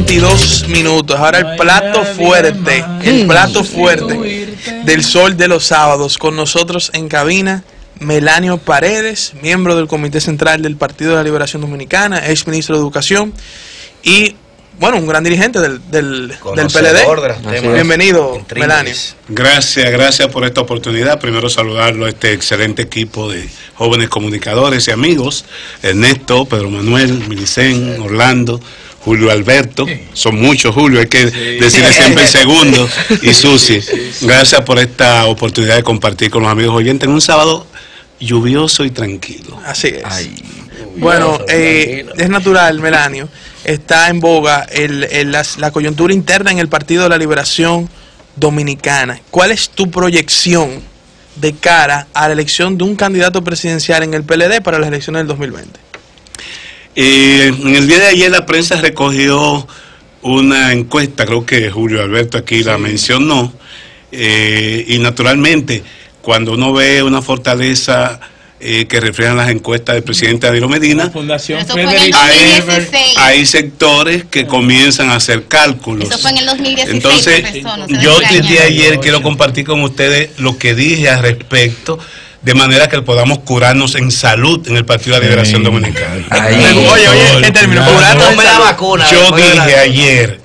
22 minutos. Ahora el plato fuerte del Sol de los Sábados. Con nosotros en cabina, Melanio Paredes, miembro del Comité Central del Partido de la Liberación Dominicana, ex ministro de Educación y, bueno, un gran dirigente del PLD. Bienvenido, Melanio. Gracias por esta oportunidad. Primero saludarlo a este excelente equipo de jóvenes comunicadores y amigos. Ernesto, Pedro Manuel, Milicén, Orlando, Julio Alberto. Son muchos, Julio, hay que decirle siempre el segundo. Y Susi. Gracias por esta oportunidad de compartir con los amigos oyentes en un sábado lluvioso y tranquilo. Así es. Bueno, es natural, Melanio. Está en boga la coyuntura interna en el Partido de la Liberación Dominicana. ¿Cuál es tu proyección de cara a la elección de un candidato presidencial en el PLD para las elecciones del 2020? En el día de ayer la prensa recogió una encuesta, creo que Julio Alberto aquí la mencionó, y naturalmente cuando uno ve una fortaleza que reflejan las encuestas del presidente Danilo Medina, hay sectores que comienzan a hacer cálculos. Eso fue en el 2016. Entonces, yo desde ayer quiero compartir con ustedes lo que dije al respecto, de manera que podamos curarnos en salud en el Partido de la Liberación Dominicana. Oye, en términos, curarnos la vacuna. Yo dije ayer,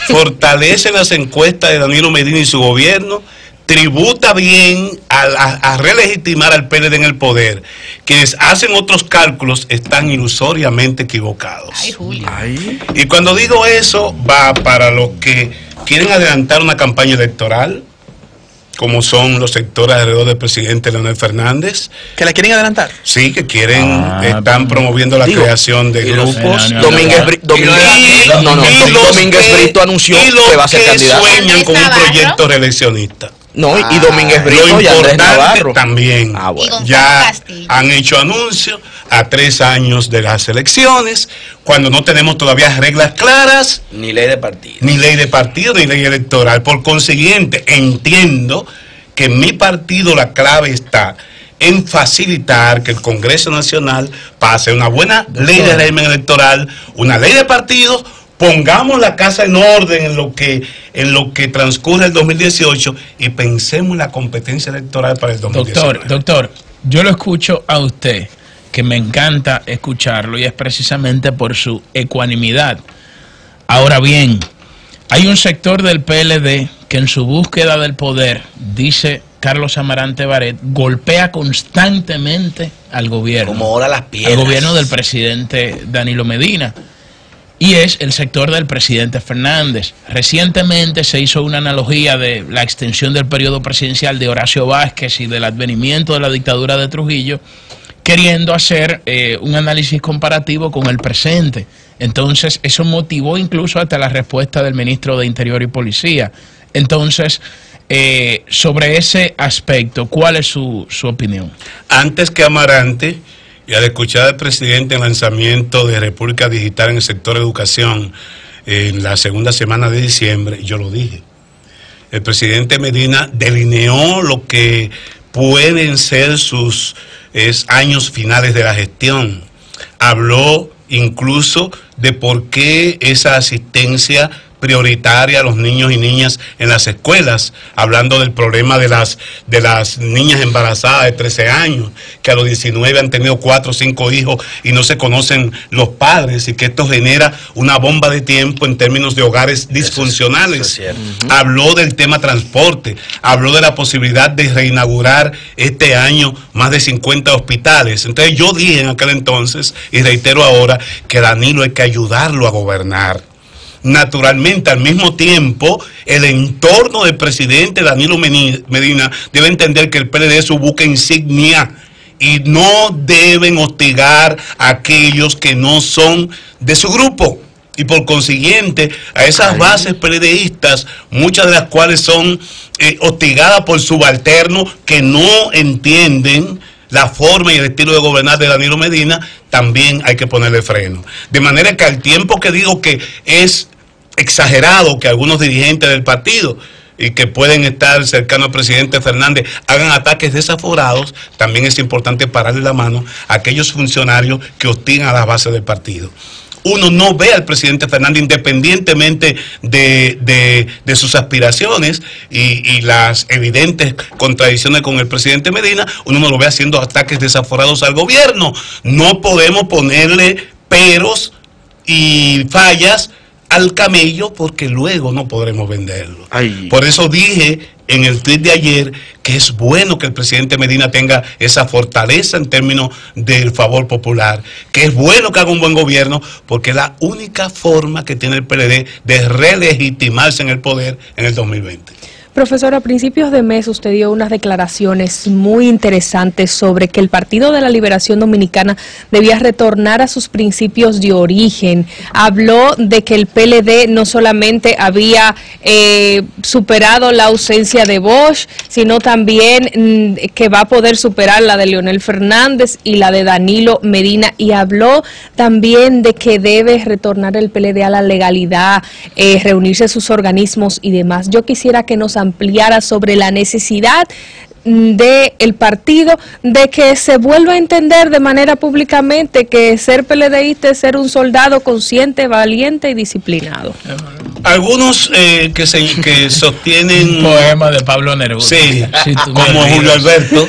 fortalecen las encuestas de Danilo Medina y su gobierno, tributa bien a relegitimar al PLD en el poder. Quienes hacen otros cálculos están ilusoriamente equivocados. Ay, Julio. Y cuando digo eso, va para los que quieren adelantar una campaña electoral, como son los sectores alrededor del presidente Leonel Fernández. ¿Que la quieren adelantar? Sí, que quieren, están promoviendo la creación de grupos. Domínguez Brito anunció que va a ser candidato. Sueñan con un proyecto reeleccionista. No, y Domínguez Brito y Andrés Navarro también. Ya han hecho anuncios a 3 años de las elecciones, cuando no tenemos todavía reglas claras. Ni ley de partido. Ni ley de partido, ni ley electoral. Por consiguiente, entiendo que en mi partido la clave está en facilitar que el Congreso Nacional pase una buena ley de régimen electoral, una ley de partidos. Pongamos la casa en orden en lo que transcurre el 2018 y pensemos en la competencia electoral para el 2019. Doctor, yo lo escucho a usted, que me encanta escucharlo, y es precisamente por su ecuanimidad. Ahora bien, hay un sector del PLD que en su búsqueda del poder, dice Carlos Amarante Baret, golpea constantemente al gobierno. Como ahora las piedras. Al gobierno del presidente Danilo Medina. Y es el sector del presidente Fernández. Recientemente se hizo una analogía de la extensión del periodo presidencial de Horacio Vázquez y del advenimiento de la dictadura de Trujillo, queriendo hacer un análisis comparativo con el presente. Entonces, eso motivó incluso hasta la respuesta del ministro de Interior y Policía. Entonces, sobre ese aspecto, ¿cuál es su opinión? Antes que Amarante, y al escuchar al presidente el lanzamiento de República Digital en el sector de educación en la segunda semana de diciembre, yo lo dije. El presidente Medina delineó lo que pueden ser sus años finales de la gestión. Habló incluso de por qué esa asistencia prioritaria a los niños y niñas en las escuelas, hablando del problema de las niñas embarazadas de 13 años, que a los 19 han tenido 4 o 5 hijos y no se conocen los padres, y que esto genera una bomba de tiempo en términos de hogares disfuncionales. Eso es Habló del tema transporte, habló de la posibilidad de reinaugurar este año más de 50 hospitales. Entonces yo dije en aquel entonces, y reitero ahora, que Danilo hay que ayudarlo a gobernar. Naturalmente, al mismo tiempo, el entorno del presidente Danilo Medina debe entender que el PLD es su buque insignia y no deben hostigar a aquellos que no son de su grupo. Y por consiguiente, a esas bases PLDistas, muchas de las cuales son hostigadas por subalternos que no entienden la forma y el estilo de gobernar de Danilo Medina, también hay que ponerle freno. De manera que al tiempo que digo que es exagerado que algunos dirigentes del partido y que pueden estar cercanos al presidente Fernández hagan ataques desaforados, también es importante pararle la mano a aquellos funcionarios que hostigan a las bases del partido. uno no ve al presidente Fernández, independientemente de sus aspiraciones y las evidentes contradicciones con el presidente Medina, uno no lo ve haciendo ataques desaforados al gobierno. No podemos ponerle peros y fallas al camello porque luego no podremos venderlo. Ay. Por eso dije en el tweet de ayer que es bueno que el presidente Medina tenga esa fortaleza en términos del favor popular, que es bueno que haga un buen gobierno, porque es la única forma que tiene el PLD de relegitimarse en el poder en el 2020. Profesor, a principios de mes usted dio unas declaraciones muy interesantes sobre que el Partido de la Liberación Dominicana debía retornar a sus principios de origen. Habló de que el PLD no solamente había superado la ausencia de Bosch, sino también que va a poder superar la de Leonel Fernández y la de Danilo Medina. Y habló también de que debe retornar el PLD a la legalidad, reunirse sus organismos y demás. Yo quisiera que nos ampliara sobre la necesidad del partido de que se vuelva a entender de manera públicamente que ser PLDista es ser un soldado consciente, valiente y disciplinado. Algunos que sostienen un poema de Pablo Neruda, sí, como Julio Alberto,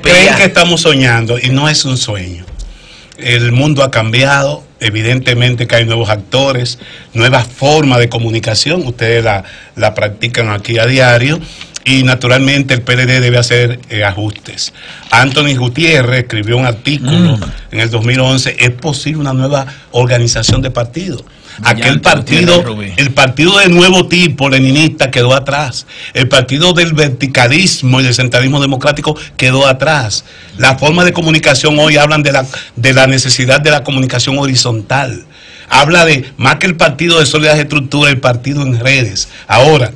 creen que estamos soñando, y no es un sueño. El mundo ha cambiado, evidentemente que hay nuevos actores, nuevas formas de comunicación, ustedes la practican aquí a diario, y naturalmente el PLD debe hacer ajustes. Anthony Gutiérrez escribió un artículo en el 2011, es posible una nueva organización de partido. Aquel partido, el partido de nuevo tipo leninista quedó atrás. El partido del verticalismo y del centralismo democrático quedó atrás. La forma de comunicación hoy hablan de la necesidad de la comunicación horizontal. Habla de, más que el partido de sólidas estructuras, el partido en redes. Ahora,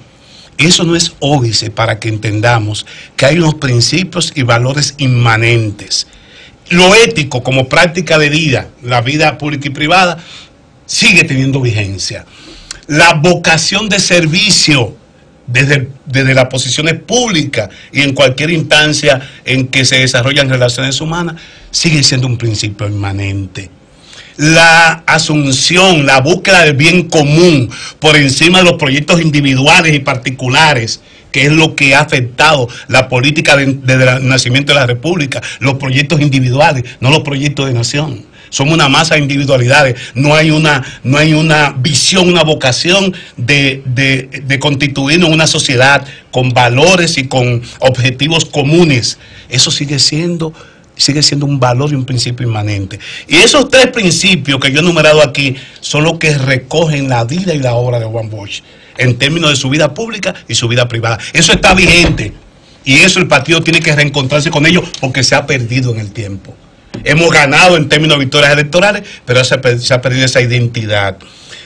eso no es óbice para que entendamos que hay unos principios y valores inmanentes. Lo ético como práctica de vida, la vida pública y privada, sigue teniendo vigencia. La vocación de servicio desde las posiciones públicas y en cualquier instancia en que se desarrollan relaciones humanas sigue siendo un principio inmanente. La asunción, la búsqueda del bien común por encima de los proyectos individuales y particulares, que es lo que ha afectado la política desde el nacimiento de la República, los proyectos individuales, no los proyectos de nación. Somos una masa de individualidades, no hay una visión, una vocación de constituirnos en una sociedad con valores y con objetivos comunes. Eso sigue siendo un valor y un principio inmanente. Y esos tres principios que yo he enumerado aquí son los que recogen la vida y la obra de Juan Bosch en términos de su vida pública y su vida privada. Eso está vigente y eso el partido tiene que reencontrarse con ello porque se ha perdido en el tiempo. Hemos ganado en términos de victorias electorales, pero se ha perdido esa identidad.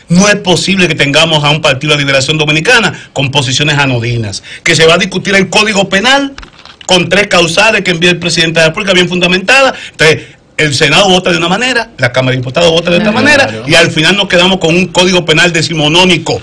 No es posible que tengamos a un Partido de la Liberación Dominicana con posiciones anodinas, que se va a discutir el Código Penal con 3 causales que envía el presidente de la República bien fundamentadas. Entonces, el Senado vota de una manera, la Cámara de Diputados vota de otra manera, y al final nos quedamos con un Código Penal decimonónico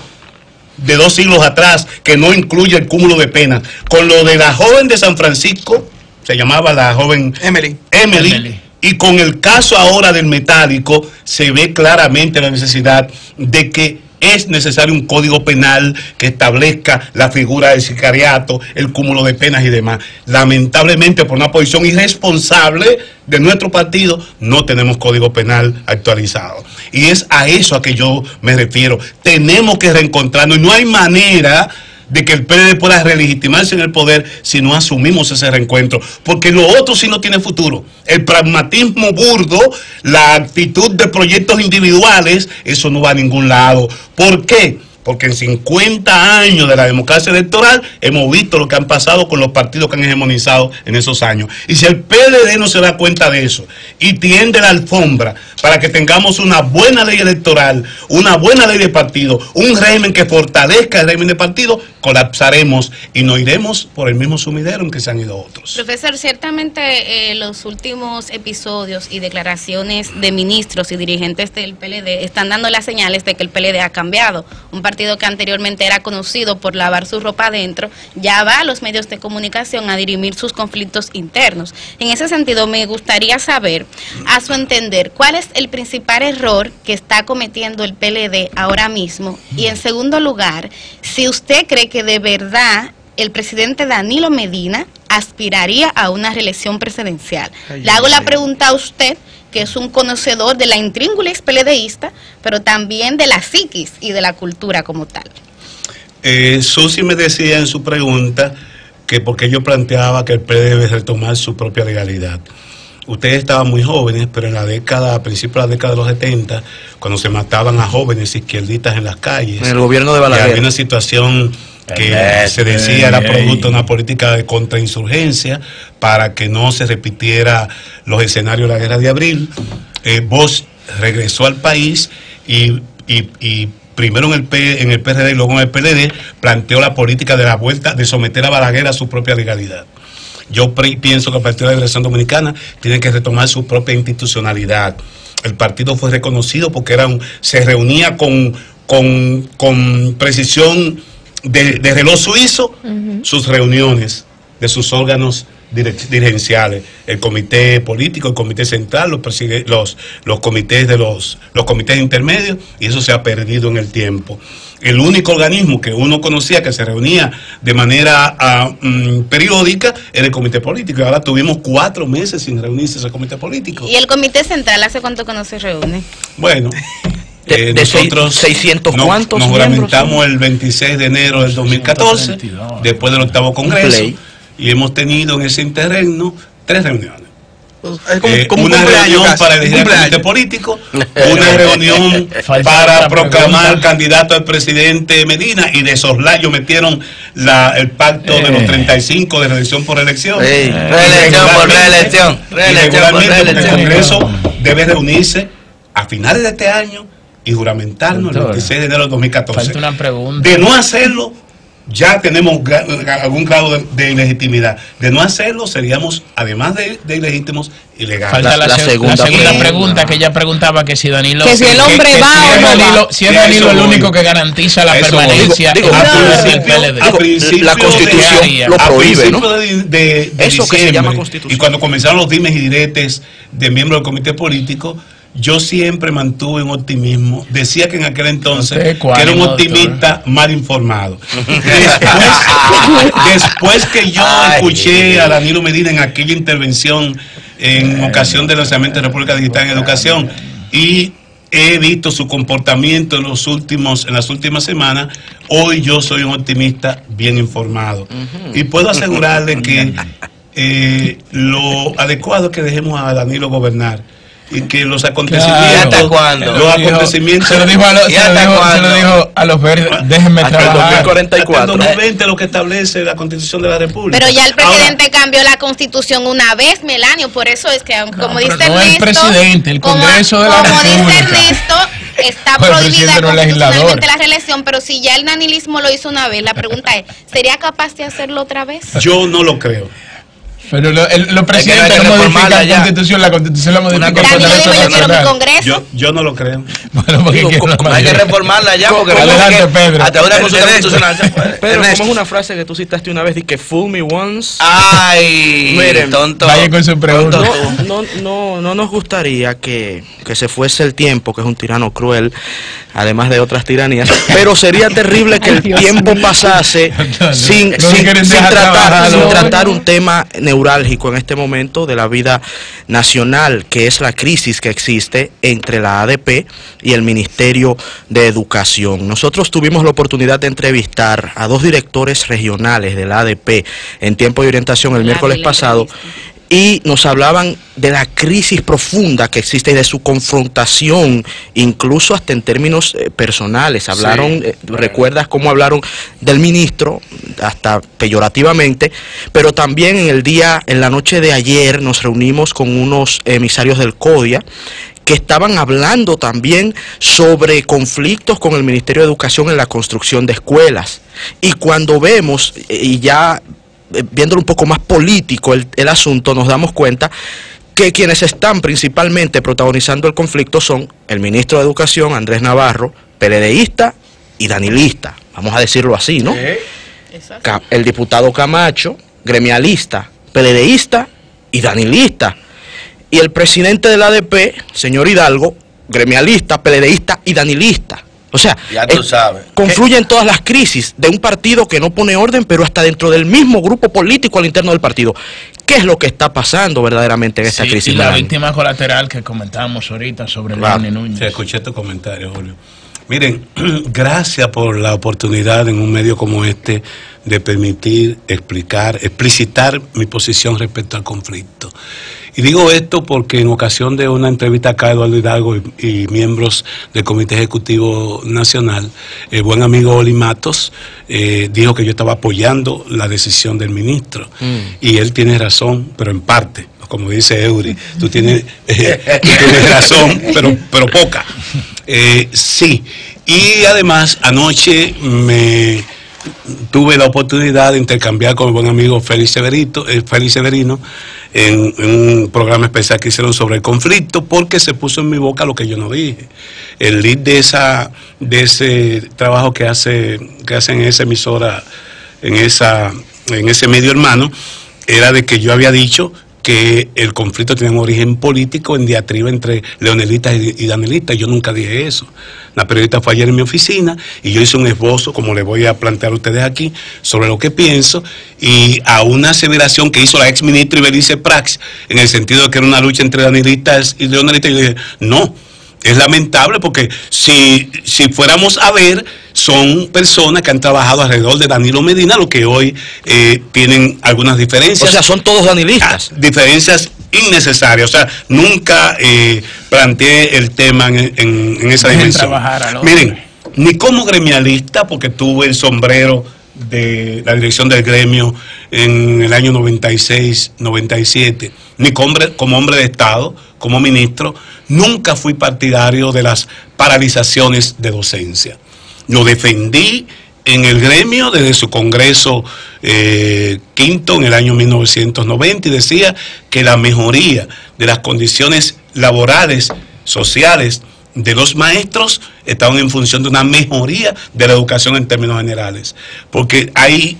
de 2 siglos atrás, que no incluye el cúmulo de penas. Con lo de la joven de San Francisco, se llamaba la joven Emily. Y con el caso ahora del metálico, se ve claramente la necesidad de que es necesario un código penal que establezca la figura del sicariato, el cúmulo de penas y demás. Lamentablemente, por una posición irresponsable de nuestro partido, no tenemos código penal actualizado. Y es a eso a que yo me refiero. Tenemos que reencontrarnos y no hay manera de que el PLD pueda relegitimarse en el poder si no asumimos ese reencuentro, porque lo otro sí no tiene futuro. El pragmatismo burdo, la actitud de proyectos individuales, eso no va a ningún lado. ¿Por qué? Porque en 50 años de la democracia electoral hemos visto lo que han pasado con los partidos que han hegemonizado en esos años. Y si el PLD no se da cuenta de eso y tiende la alfombra para que tengamos una buena ley electoral, una buena ley de partido, un régimen que fortalezca el régimen de partido, colapsaremos y nos iremos por el mismo sumidero en que se han ido otros. Profesor, ciertamente los últimos episodios y declaraciones de ministros y dirigentes del PLD están dando las señales de que el PLD ha cambiado. Un partido partido que anteriormente era conocido por lavar su ropa adentro, ya va a los medios de comunicación a dirimir sus conflictos internos. En ese sentido, me gustaría saber, a su entender, ¿cuál es el principal error que está cometiendo el PLD ahora mismo? Y en segundo lugar, si usted cree que de verdad el presidente Danilo Medina aspiraría a una reelección presidencial. Le hago la pregunta a usted, que es un conocedor de la intríngulis PLDista, pero también de la psiquis y de la cultura como tal. Susi me decía en su pregunta que porque yo planteaba que el PLD debe retomar su propia legalidad. Ustedes estaban muy jóvenes, pero en la década, a principios de la década de los 70, cuando se mataban a jóvenes izquierdistas en las calles, en el gobierno de Balaguer, había una situación que se decía era producto de una política de contrainsurgencia para que no se repitiera los escenarios de la Guerra de Abril. Bosch regresó al país y primero en el PRD y luego en el PLD planteó la política de la vuelta, de someter a Balaguer a su propia legalidad. Yo pienso que el Partido de la Liberación Dominicana tiene que retomar su propia institucionalidad. El partido fue reconocido porque se reunía con precisión de reloj suizo, sus reuniones de sus órganos dirigenciales, el comité político, el comité central, los comités los comités intermedios, y eso se ha perdido en el tiempo. El único organismo que uno conocía que se reunía de manera periódica era el comité político, y ahora tuvimos 4 meses sin reunirse ese comité político. ¿Y el comité central hace cuánto que no se reúne? Bueno, nosotros 600 cuántos nos juramentamos el 26 de enero del 2014, después del 8º Congreso, y hemos tenido en ese interregno 3 reuniones. Como una reunión para elegir al comité político, una reunión para proclamar candidato al presidente Medina, y de soslayo metieron el pacto de los 35 de reelección por elección. Reelección por reelección. El Congreso debe reunirse a finales de este año y juramentarnos el 26 de enero de 2014. Falta una pregunta. De no hacerlo, ya tenemos algún grado de ilegitimidad. De no hacerlo, seríamos, además de ilegítimos, ilegales. Falta la segunda pregunta, que ella preguntaba que si Danilo... Que si el hombre va o no va. Si es Danilo el único que garantiza la permanencia del PLD. La Constitución lo prohíbe, ¿no? De eso que se llama Constitución. Y cuando comenzaron los dimes y diretes de miembros del comité político, yo siempre mantuve un optimismo. Decía que en aquel entonces que era un optimista mal informado. Después que yo escuché a Danilo Medina en aquella intervención en ocasión del lanzamiento de República Digital en Educación, y he visto su comportamiento en las últimas semanas, hoy yo soy un optimista bien informado. Y puedo asegurarle que lo adecuado es que dejemos a Danilo gobernar, y que los acontecimientos, se lo dijo a los verdes, déjenme trabajar. Hasta el 2020, lo que establece la Constitución de la República. Pero ya el presidente cambió la Constitución una vez, Melanio, por eso es que, como dice Ernesto, el presidente, el Congreso de la República. Como dice Ernesto, está prohibida constitucionalmente la reelección, pero si ya el danilismo lo hizo una vez, la pregunta es, ¿sería capaz de hacerlo otra vez? Yo no lo creo. Pero los presidentes no modifican la Constitución, la Constitución la modifica el Congreso Nacional. Yo no lo creo. Bueno, hay que reformarla ya, porque adelante, Pedro. A través de la Constitución Constitucional se puede. Pedro, como es una frase que tú citaste una vez, de que fool me once. Ay, miren, tonto. Vaya con su pregunta. No nos gustaría que se fuese el tiempo, que es un tirano cruel, además de otras tiranías, pero sería terrible que el tiempo pasase sin tratar un tema neurálgico en este momento de la vida nacional, que es la crisis que existe entre la ADP y el Ministerio de Educación. Nosotros tuvimos la oportunidad de entrevistar a 2 directores regionales de la ADP en Tiempo de Orientación el miércoles pasado, y nos hablaban de la crisis profunda que existe y de su confrontación, incluso hasta en términos personales. Hablaron, recuerdas cómo hablaron del ministro, hasta peyorativamente, pero también en la noche de ayer nos reunimos con unos emisarios del CODIA que estaban hablando también sobre conflictos con el Ministerio de Educación en la construcción de escuelas. Y cuando vemos, y ya viéndolo un poco más político el asunto, nos damos cuenta que quienes están principalmente protagonizando el conflicto son el ministro de Educación, Andrés Navarro, PLDista, y danilista, vamos a decirlo así, ¿no? El diputado Camacho, gremialista, PLDista y danilista. Y el presidente del ADP, señor Hidalgo, gremialista, PLDista y danilista. O sea, ya tú sabes. Confluyen todas las crisis de un partido que no pone orden, pero hasta dentro del mismo grupo político al interno del partido. ¿Qué es lo que está pasando verdaderamente en esta crisis? Y la víctima colateral que comentábamos ahorita sobre Lenin Núñez. Sí, escuché tu comentario, Julio. Miren, gracias por la oportunidad en un medio como este de permitir explicitar mi posición respecto al conflicto. Y digo esto porque en ocasión de una entrevista acá a Eduardo Hidalgo y miembros del Comité Ejecutivo Nacional, el buen amigo Oli Matos dijo que yo estaba apoyando la decisión del ministro. Y él tiene razón, pero en parte, como dice Eury, tú tienes razón, pero poca. Sí, y además anoche tuve la oportunidad de intercambiar con el buen amigo Félix Severino en un programa especial que hicieron sobre el conflicto, porque se puso en mi boca lo que yo no dije. El lead de ese trabajo que hacen en esa emisora, en ese medio hermano, era de que yo había dicho que el conflicto tiene un origen político en diatriba entre leonelistas y danielistas. Yo nunca dije eso. La periodista fue ayer en mi oficina y yo hice un esbozo, como le voy a plantear a ustedes aquí, sobre lo que pienso, y a una aseveración que hizo la ex ministra Ibelice Prax, en el sentido de que era una lucha entre danielistas y leonelistas, y yo dije, no, es lamentable porque si fuéramos a ver, son personas que han trabajado alrededor de Danilo Medina, lo que hoy tienen algunas diferencias. O sea, son todos danilistas. Diferencias innecesarias. O sea, nunca planteé el tema en esa dimensión. Miren, ni como gremialista, porque tuve el sombrero de la dirección del gremio en el año 96, 97, ni como hombre de Estado, como ministro, nunca fui partidario de las paralizaciones de docencia. Lo defendí en el gremio desde su congreso quinto en el año 1990 y decía que la mejoría de las condiciones laborales, sociales de los maestros estaban en función de una mejoría de la educación en términos generales, porque hay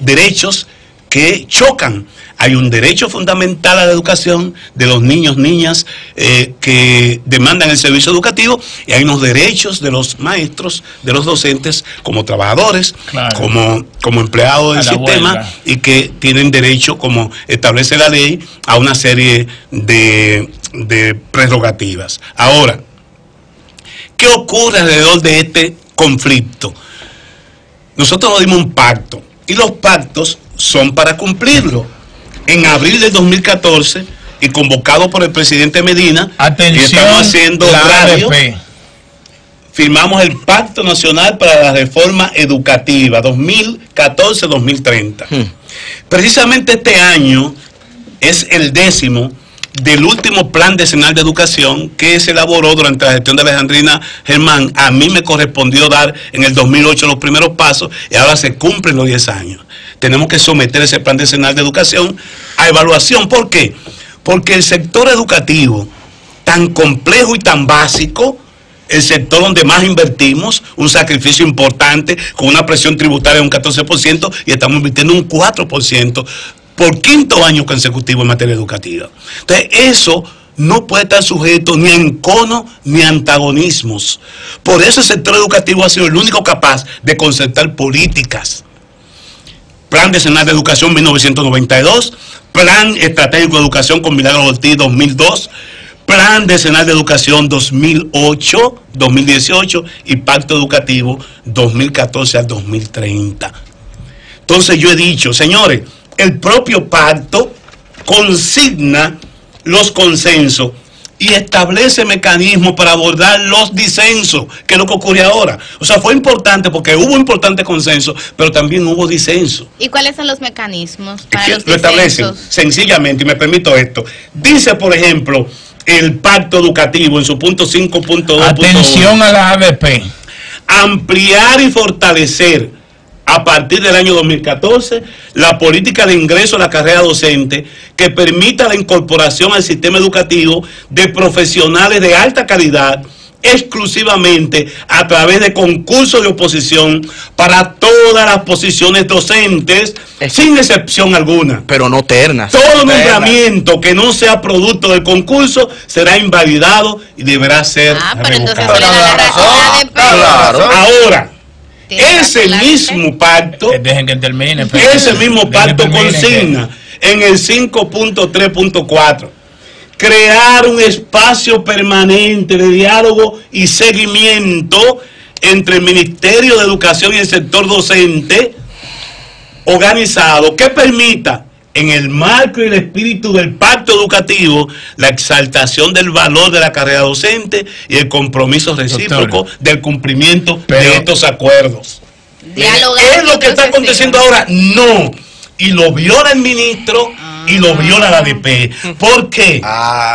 derechos que chocan. Hay un derecho fundamental a la educación de los niños, niñas que demandan el servicio educativo, y hay unos derechos de los maestros, de los docentes, como trabajadores, claro, como empleados del sistema, huelga, y que tienen derecho, como establece la ley, a una serie de prerrogativas. Ahora, ¿qué ocurre alrededor de este conflicto? Nosotros nos dimos un pacto, y los pactos son para cumplirlo. En abril del 2014, y convocado por el presidente Medina, atención, y estamos haciendo radio, firmamos el Pacto Nacional para la Reforma Educativa 2014-2030. Precisamente este año es el 10º del último Plan Decenal de Educación que se elaboró durante la gestión de Alejandrina Germán. A mí me correspondió dar en el 2008 los primeros pasos, y ahora se cumplen los 10 años. Tenemos que someter ese Plan Decenal de Educación a evaluación. ¿Por qué? Porque el sector educativo, tan complejo y tan básico, el sector donde más invertimos, un sacrificio importante, con una presión tributaria de un 14%, y estamos invirtiendo un 4% por quinto año consecutivo en materia educativa. Entonces, eso no puede estar sujeto ni a encono ni a antagonismos. Por eso el sector educativo ha sido el único capaz de concertar políticas. Plan Decenal de Educación 1992, Plan Estratégico de Educación con Milagros Ortiz 2002, Plan Decenal de Educación 2008, 2018 y Pacto Educativo 2014 al 2030. Entonces yo he dicho, señores, el propio pacto consigna los consensos y establece mecanismos para abordar los disensos, que es lo que ocurre ahora. O sea, fue importante porque hubo importante consenso, pero también hubo disenso. ¿Y cuáles son los mecanismos para los lo establecen sencillamente, y me permito esto. Dice, por ejemplo, el Pacto Educativo en su punto 5.2. Atención a la ADP. Ampliar y fortalecer a partir del año 2014 la política de ingreso a la carrera docente que permita la incorporación al sistema educativo de profesionales de alta calidad exclusivamente a través de concursos de oposición para todas las posiciones docentes, sin excepción alguna. Pero no ternas. Todo nombramiento que no sea producto del concurso será invalidado y deberá ser pero entonces revocado. le da la razón a ADP. Claro. Ahora, ese mismo pacto, dejen que termine, ese mismo pacto consigna en el 5.3.4 crear un espacio permanente de diálogo y seguimiento entre el Ministerio de Educación y el sector docente organizado que permita, en el marco y el espíritu del pacto educativo, la exaltación del valor de la carrera docente y el compromiso recíproco del cumplimiento de estos acuerdos. ¿Es lo que está aconteciendo ahora? No. Y lo viola el ministro y lo viola la ADP. ¿Por qué?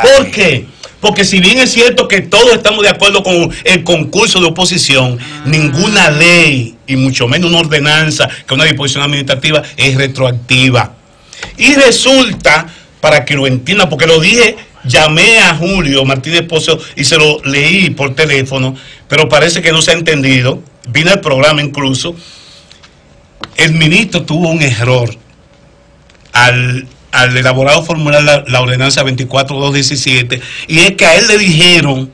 ¿Por qué? Porque si bien es cierto que todos estamos de acuerdo con el concurso de oposición, ninguna ley, y mucho menos una ordenanza, que una disposición administrativa, es retroactiva. Y resulta, para que lo entienda, porque lo dije, llamé a Julio Martínez Pozo y se lo leí por teléfono, pero parece que no se ha entendido, vine al programa incluso. El ministro tuvo un error al elaborar o formular la ordenanza 24.217, y es que a él le dijeron,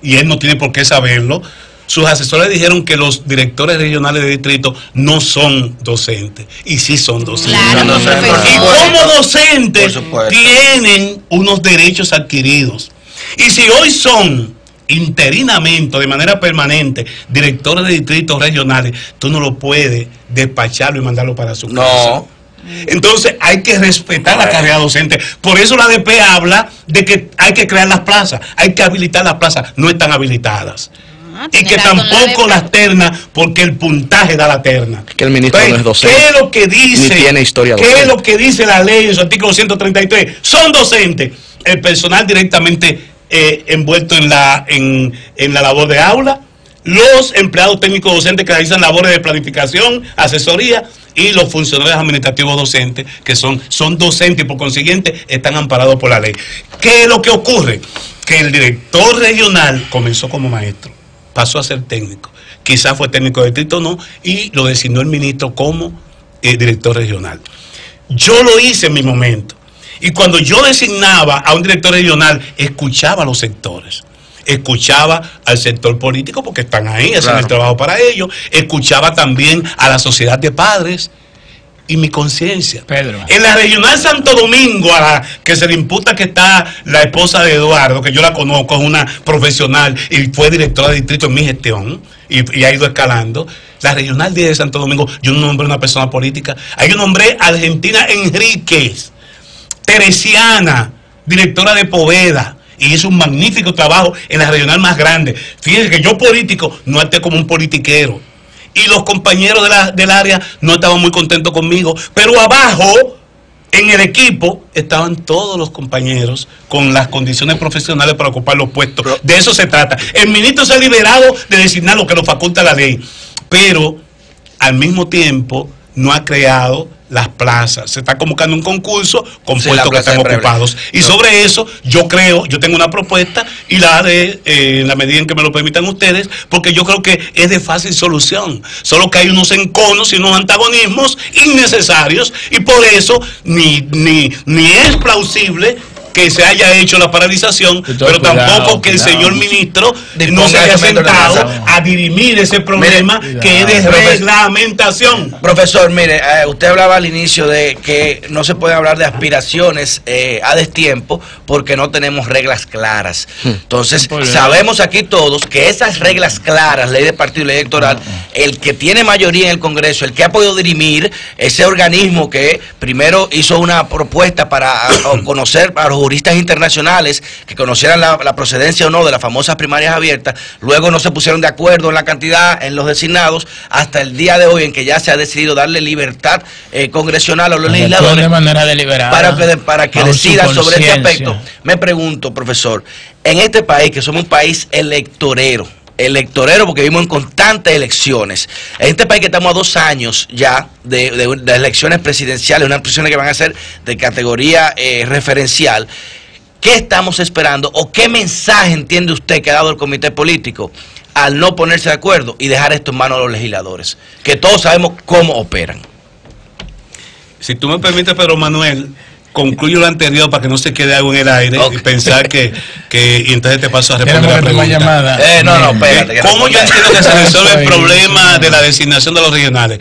y él no tiene por qué saberlo, sus asesores dijeron que los directores regionales de distrito no son docentes, y sí son docentes. Claro, y como docentes tienen unos derechos adquiridos. Y si hoy son interinamente, de manera permanente, directores de distritos regionales, tú no lo puedes despacharlo y mandarlo para su casa. Entonces hay que respetar la carrera docente. Por eso la ADP habla de que hay que crear las plazas, hay que habilitar las plazas. No están habilitadas. Y que tampoco las ternas, porque el puntaje da la terna. Que el ministro no es docente. ¿Qué es lo que dice? Ni tiene historia docente. ¿Qué es lo que dice la ley en su artículo 133? Son docentes. El personal directamente envuelto en la labor de aula, los empleados técnicos docentes que realizan labores de planificación, asesoría, y los funcionarios administrativos docentes, que son docentes y por consiguiente están amparados por la ley. ¿Qué es lo que ocurre? Que el director regional comenzó como maestro, pasó a ser técnico, quizás fue técnico de distrito o no, y lo designó el ministro como director regional. Yo lo hice en mi momento, y cuando yo designaba a un director regional, escuchaba a los sectores. Escuchaba al sector político porque están ahí haciendo el trabajo para ellos, escuchaba también a la sociedad de padres y mi conciencia. En la regional Santo Domingo, a la que se le imputa que está la esposa de Eduardo, que yo la conozco, es una profesional y fue directora de distrito en mi gestión y ha ido escalando. La regional 10 de Santo Domingo, yo no nombré una persona política, ahí yo nombré a Argentina Enríquez, teresiana, directora de Poveda, y hizo un magnífico trabajo en la regional más grande. Fíjense que yo político no actué como un politiquero, y los compañeros del área no estaban muy contentos conmigo, pero abajo en el equipo estaban todos los compañeros con las condiciones profesionales para ocupar los puestos. De eso se trata. El ministro se ha liberado de designar lo que lo faculta la ley, pero al mismo tiempo no ha creado las plazas. Se está convocando un concurso con puestos que están ocupados. Y sobre eso yo tengo una propuesta y la haré en la medida en que me lo permitan ustedes, porque yo creo que es de fácil solución. Solo que hay unos enconos y unos antagonismos innecesarios, y por eso ni es plausible que se haya hecho la paralización, pero tampoco que el señor ministro no se haya sentado a dirimir ese problema que es de reglamentación. Profesor, mire, usted hablaba al inicio de que no se puede hablar de aspiraciones a destiempo porque no tenemos reglas claras. Entonces, sabemos aquí todos que esas reglas claras, ley de partido y ley electoral, el que tiene mayoría en el Congreso, el que ha podido dirimir, ese organismo que primero hizo una propuesta para conocer a los juristas internacionales que conocieran la procedencia o no de las famosas primarias abiertas, luego no se pusieron de acuerdo en la cantidad, en los designados, hasta el día de hoy en que ya se ha decidido darle libertad congresional a los legisladores de manera deliberada para que decidan sobre este aspecto. Me pregunto, profesor, en este país, que somos un país electorero porque vivimos en constantes elecciones, en este país que estamos a 2 años ya de elecciones presidenciales, unas elecciones que van a ser de categoría referencial, ¿qué estamos esperando o qué mensaje entiende usted que ha dado el comité político al no ponerse de acuerdo y dejar esto en manos de los legisladores, que todos sabemos cómo operan? Si tú me permites, Pedro Manuel, concluyo lo anterior para que no se quede algo en el aire y pensar que y entonces te paso a responder la pregunta. Llamada. No, espérate. ¿Cómo yo entiendo que se resuelve el problema de la designación de los regionales?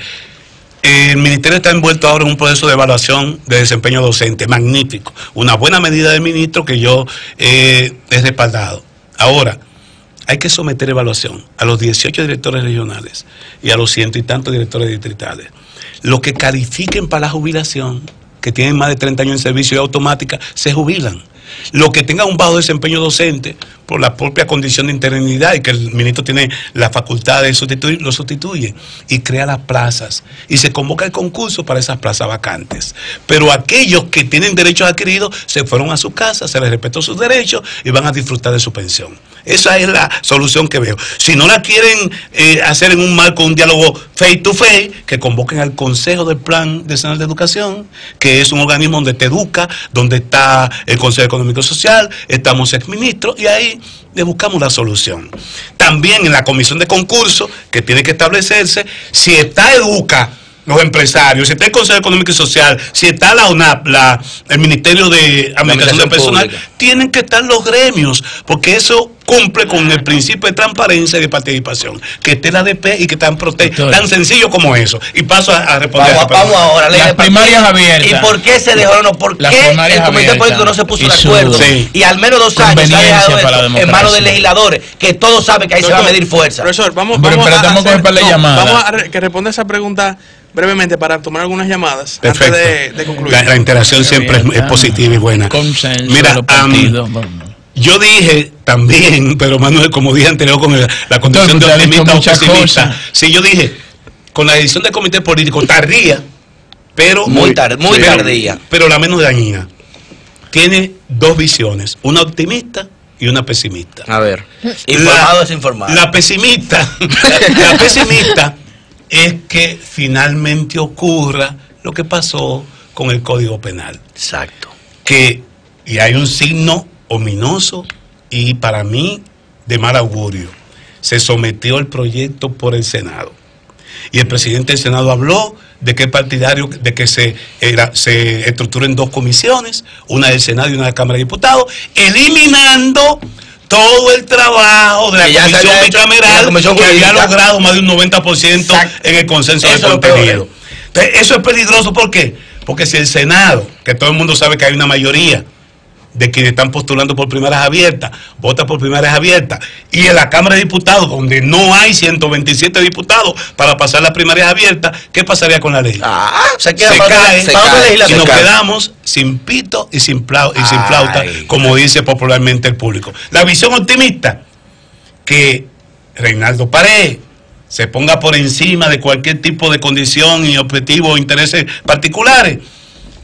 El ministerio está envuelto ahora en un proceso de evaluación de desempeño docente, magnífico. Una buena medida del ministro que yo he respaldado. Ahora, hay que someter evaluación a los 18 directores regionales y a los 100 y tantos directores distritales. Los que califiquen para la jubilación, que tienen más de 30 años en servicio y automática, se jubilan. Los que tengan un bajo desempeño docente por la propia condición de interinidad y que el ministro tiene la facultad de sustituir, lo sustituye y crea las plazas y se convoca el concurso para esas plazas vacantes. Pero aquellos que tienen derechos adquiridos se fueron a su casa, se les respetó sus derechos y van a disfrutar de su pensión. Esa es la solución que veo. Si no la quieren hacer en un marco, un diálogo face to face, que convoquen al Consejo del Plan Nacional de Educación, que es un organismo donde te educa, donde está el Consejo Económico y Social, estamos exministros, y ahí le buscamos la solución. También en la comisión de concurso, que tiene que establecerse, si está Educa, los empresarios, si está el Consejo Económico y Social, si está la UNAP, el Ministerio de Administración del Personal, tienen que estar los gremios, porque eso cumple con el principio de transparencia y de participación. Que esté la ADP y que tan sencillo como eso. Y paso a responder. Vamos ahora. Las primarias abiertas. ¿Y por qué se dejó? ¿Por qué el comité político no se puso de acuerdo? Sí. Y al menos 2 años se ha dejado esto en manos de legisladores, que todos saben que ahí se va a medir fuerza. Profesor, vamos a que responda esa pregunta brevemente para tomar algunas llamadas. Perfecto. Antes de concluir. La interacción siempre es positiva y buena. Consenso. Mira, yo dije también, pero Manuel, como dije anterior, con la condición de optimista o pesimista. Sí, yo dije, con la decisión del comité político, tardía, pero muy tardía. Pero la menos dañina. Tiene 2 visiones, una optimista y una pesimista. A ver, informado o desinformado. La pesimista es que finalmente ocurra lo que pasó con el Código Penal. Exacto. Y hay un signo ominoso y para mí de mal augurio. Se sometió el proyecto por el Senado. Y el presidente del Senado habló de que es partidario de que se estructuren 2 comisiones, una del Senado y una de la Cámara de Diputados, eliminando todo el trabajo de la comisión bicameral que había logrado más de un 90% en el consenso del contenido. Entonces, eso es peligroso. ¿Por qué? Porque si el Senado, que todo el mundo sabe que hay una mayoría de quienes están postulando por primarias abiertas, vota por primarias abiertas, y en la Cámara de Diputados, donde no hay 127 diputados para pasar las primarias abiertas, ¿qué pasaría con la ley? Se cae y nos quedamos sin pito y sin flauta, como dice popularmente el público. La visión optimista, que Reinaldo Paredes se ponga por encima de cualquier tipo de condición y objetivo o intereses particulares,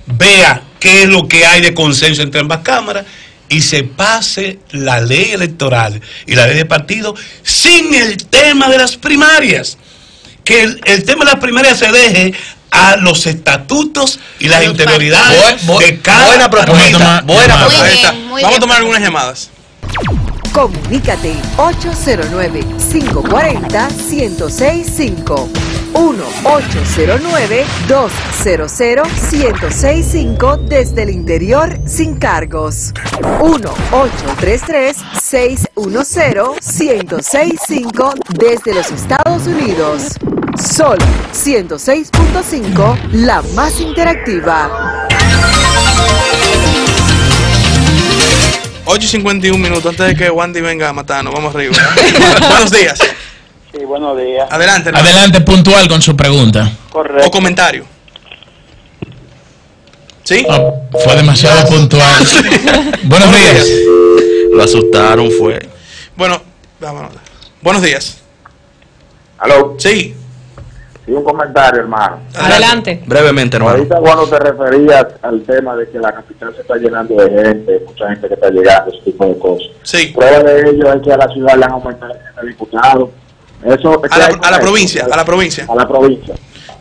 vea qué es lo que hay de consenso entre ambas cámaras y se pase la ley electoral y la ley de partido sin el tema de las primarias. Que el tema de las primarias se deje a los estatutos y las interioridades de cada... Buena propuesta. Vamos a tomar algunas llamadas. Comunícate 809-540-1065. 1-809-200-1065 desde el interior sin cargos. 1-833-610-1065 desde los Estados Unidos. Sol 106.5, la más interactiva. 8:51 minutos antes de que Wandy venga a matarnos. Vamos arriba. Buenos días. Sí, buenos días. Adelante, hermano. Adelante, puntual con su pregunta. Correcto. O comentario. ¿Sí? Fue demasiado puntual. Buenos días. Lo asustaron, fue. Bueno, vámonos. Buenos días. ¿Aló? Sí. Sí, un comentario, hermano. Adelante. Brevemente, hermano. Ahorita cuando te referías al tema de que la capital se está llenando de gente, mucha gente que está llegando, ese tipo de cosas. Sí. Prueba de ello es que a la ciudad le han aumentado el diputado. Eso, a la provincia. A la provincia.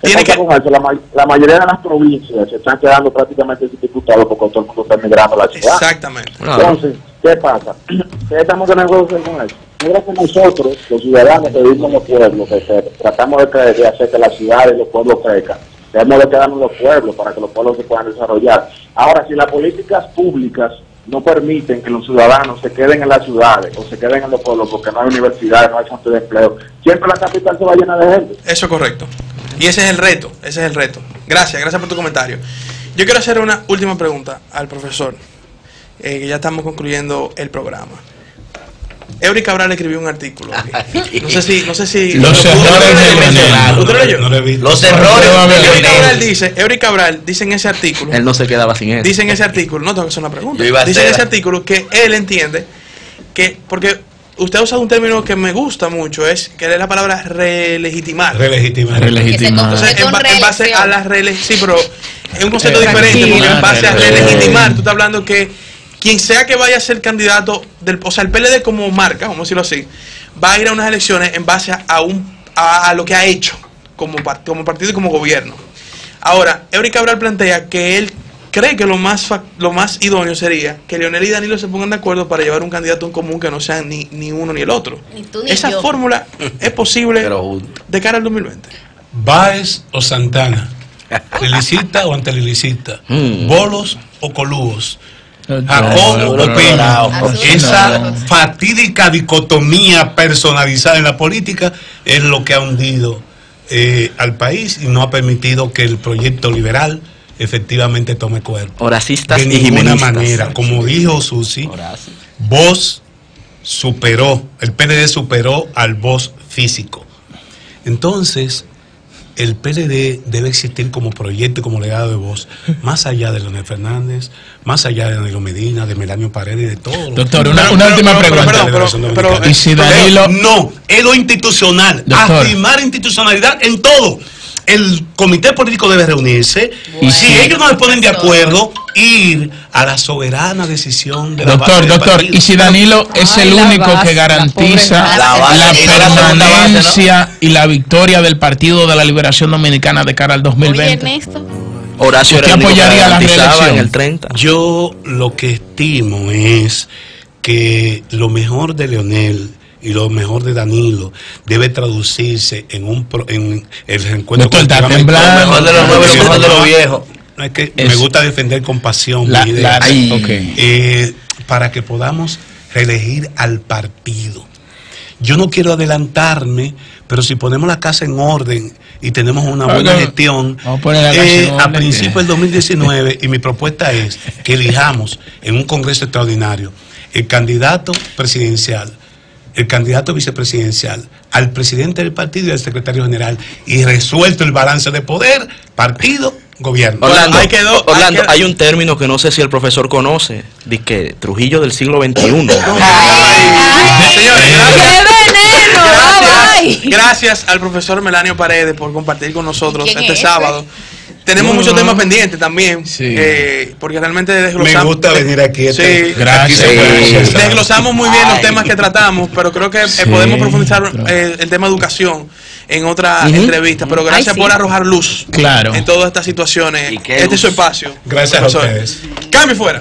Tiene que... con eso? La mayoría de las provincias se están quedando prácticamente sin diputados porque todo el mundo está emigrando a la ciudad. Exactamente. Entonces, ¿qué pasa? ¿Qué estamos teniendo que hacer con eso? Mira que nosotros, los ciudadanos que vivimos en los pueblos, que tratamos de hacer que las ciudades y los pueblos crezcan, debemos de quedarnos en los pueblos para que los pueblos se puedan desarrollar. Ahora, si las políticas públicas no permiten que los ciudadanos se queden en las ciudades o se queden en los pueblos porque no hay universidades, no hay fuentes de empleo, siempre la capital se va llena de gente. Eso es correcto. Y ese es el reto, Gracias por tu comentario. Yo quiero hacer una última pregunta al profesor, que ya estamos concluyendo el programa. Eury Cabral escribió un artículo. No sé si los errores de ¿Usted lo leyó? No lo he visto. Los errores Eury Cabral dice en ese artículo. Él no se quedaba sin eso. Dice en ese artículo, no tengo que hacer una pregunta. Dice en ese artículo que él entiende que, porque usted ha usado un término que me gusta mucho, es que es la palabra relegitimar. Relegitimar. Entonces, en base a la sí, pero es un concepto diferente, porque en base a relegitimar, tú estás hablando que quien sea que vaya a ser candidato, o sea, el PLD como marca, vamos a decirlo así, va a ir a unas elecciones en base a lo que ha hecho como partido y como gobierno. Ahora, Eury Cabral plantea que él cree que lo más idóneo sería que Leonel y Danilo se pongan de acuerdo para llevar un candidato en común que no sea ni uno ni el otro. Ni tú ni ¿Esa yo. fórmula es posible de cara al 2020? Báez o Santana, Lilicita o antelilicita, bolos o colúos, Jacob o Peña. Esa fatídica dicotomía personalizada en la política es lo que ha hundido al país y no ha permitido que el proyecto liberal efectivamente tome cuerpo. Horacistas de y ninguna jimenistas. manera. Como dijo Susi, voz superó, el PLD superó al voz físico. Entonces, el PLD debe existir como proyecto y como legado de voz, más allá de Leonel Fernández, más allá de Danilo Medina, de Melanio Paredes y de todo. Doctor, una última pregunta. Pero y si Danilo... No, es lo institucional, Doctor. afirmar institucionalidad en todo. El comité político debe reunirse y si ellos no se ponen de acuerdo, ir a la soberana decisión de la base del Doctor, partido. y si Danilo es el único que garantiza la permanencia y la victoria del Partido de la Liberación Dominicana de cara al 2020. Oye, Ernesto. Horacio ¿Usted era el único que apoyaría la garantizaba reelección? en el 30. Yo lo que estimo es que lo mejor de Leonel y lo mejor de Danilo debe traducirse en el reencuentro. Doctor, está temblando. Lo mejor de los nuevos y lo mejor de los viejos. No, es que me gusta defender con pasión mi idea. Para que podamos reelegir al partido. Yo no quiero adelantarme, pero si ponemos la casa en orden y tenemos una buena gestión, a principios del 2019, y mi propuesta es que elijamos en un congreso extraordinario el candidato presidencial, el candidato vicepresidencial, al presidente del partido y al secretario general, y resuelto el balance de poder, partido, gobierno. Orlando, Orlando, hay un término que no sé si el profesor conoce, de que Trujillo del siglo XXI. Gracias al profesor Melanio Paredes por compartir con nosotros este sábado. Tenemos muchos temas pendientes también, porque realmente desglosamos. Me gusta venir aquí. Gracias. Desglosamos muy bien los temas que tratamos, pero creo que podemos profundizar el tema educación en otra entrevista. Pero gracias por arrojar luz en todas estas situaciones. Este es su espacio. Gracias a ustedes. Cambio fuera.